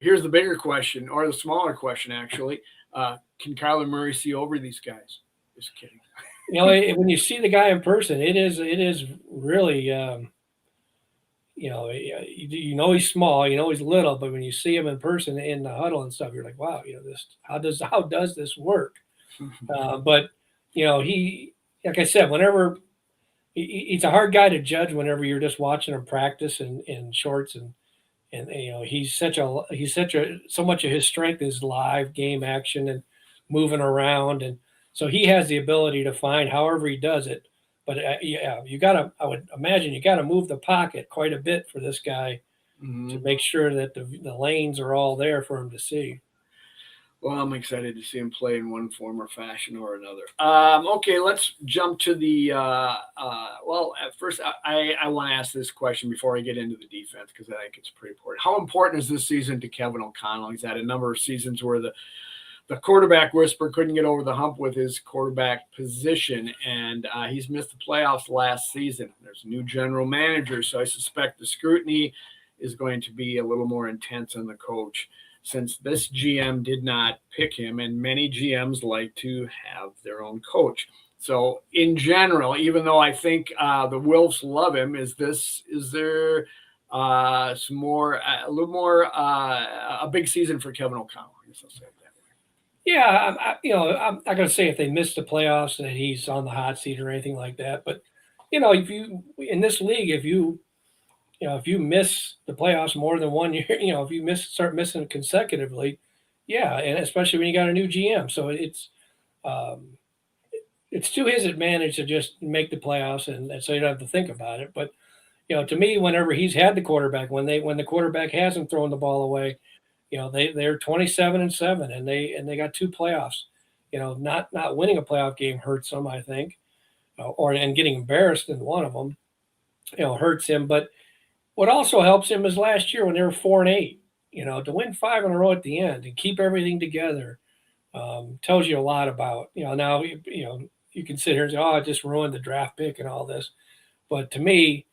here's the bigger question, or the smaller question, actually. Can Kyler Murray see over these guys? Just kidding. When you see the guy in person, it is really he's small, he's little, but when you see him in person in the huddle and stuff, you're like, wow, this how does this work? But he, like I said, whenever he's a hard guy to judge whenever you're just watching him practice in shorts and he's so much of his strength is live game action and moving around, and so he has the ability to find however he does it. But yeah, I would imagine you gotta move the pocket quite a bit for this guy Mm-hmm. to make sure that the lanes are all there for him to see. Well, I'm excited to see him play in one form or fashion or another. Okay, let's jump to the. Well, at first, I want to ask this question before I get into the defense because I think it's pretty important. How important is this season to Kevin O'Connell? He's had a number of seasons where the quarterback whisper couldn't get over the hump with his quarterback position, and he's missed the playoffs last season. There's a new general manager, so I suspect the scrutiny is going to be a little more intense on the coach since this GM did not pick him, and many GMs like to have their own coach. So, in general, even though I think the Wilfs love him, is there some more, a little more, a big season for Kevin O'Connell? I guess I'll say it that way. Yeah, I'm not going to say if they miss the playoffs that he's on the hot seat or anything like that, but if you in this league, if you miss the playoffs more than one year, if you start missing consecutively, yeah, and especially when you got a new GM, so um, it's to his advantage to just make the playoffs, and so you don't have to think about it. But to me, whenever he's had the quarterback, when the quarterback hasn't thrown the ball away, they're 27-7, and they got two playoffs. Not winning a playoff game hurts them, I think, and getting embarrassed in one of them, hurts him. But what also helps him is last year when they were 4-8. To win five in a row at the end and keep everything together tells you a lot about. Now you can sit here and say, "Oh, it just ruined the draft pick and all this," but to me,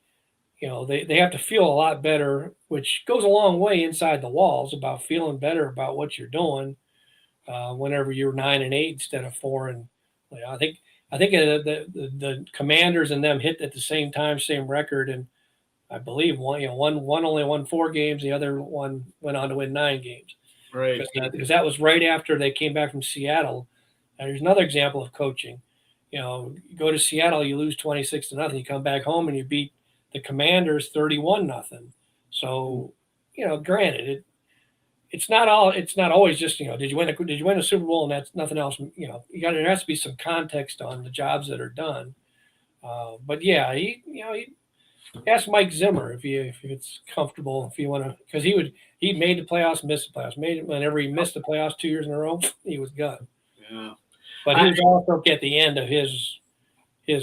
they have to feel a lot better, which goes a long way inside the walls about feeling better about what you're doing. Whenever you're 9-8 instead of 4, and I think the Commanders and them hit at the same time, same record, and I believe one only won 4 games, the other one went on to win 9 games. Right. Because that was right after they came back from Seattle. And there's another example of coaching. You go to Seattle, you lose 26-0. You come back home and you beat the Commanders 31-0. So, granted, it's not always just did you win a Super Bowl and that's nothing else. There has to be some context on the jobs that are done. But yeah, he ask Mike Zimmer if it's comfortable, if you want to, because he made the playoffs, missed the playoffs, whenever he missed the playoffs 2 years in a row, he was gone. Yeah. But he was also at the end of his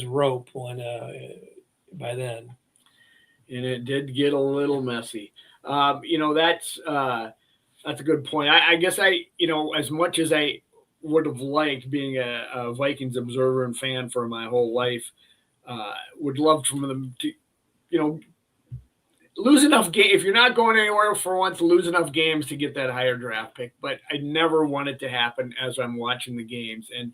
rope when by then. And it did get a little messy. That's a good point. I guess as much as I would have liked being a Vikings observer and fan for my whole life, would love for them to, lose enough game. If you're not going anywhere for once, lose enough games to get that higher draft pick. But I never want it to happen as I'm watching the games. And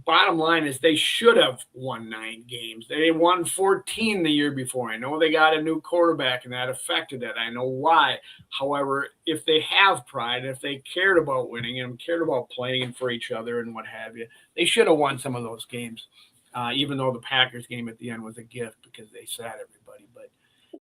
bottom line is they should have won 9 games. They won 14 the year before. I know they got a new quarterback and that affected it. I know why. However, if they have pride, if they cared about winning and cared about playing for each other and what have you, they should have won some of those games. Even though the Packers game at the end was a gift because they sat everybody.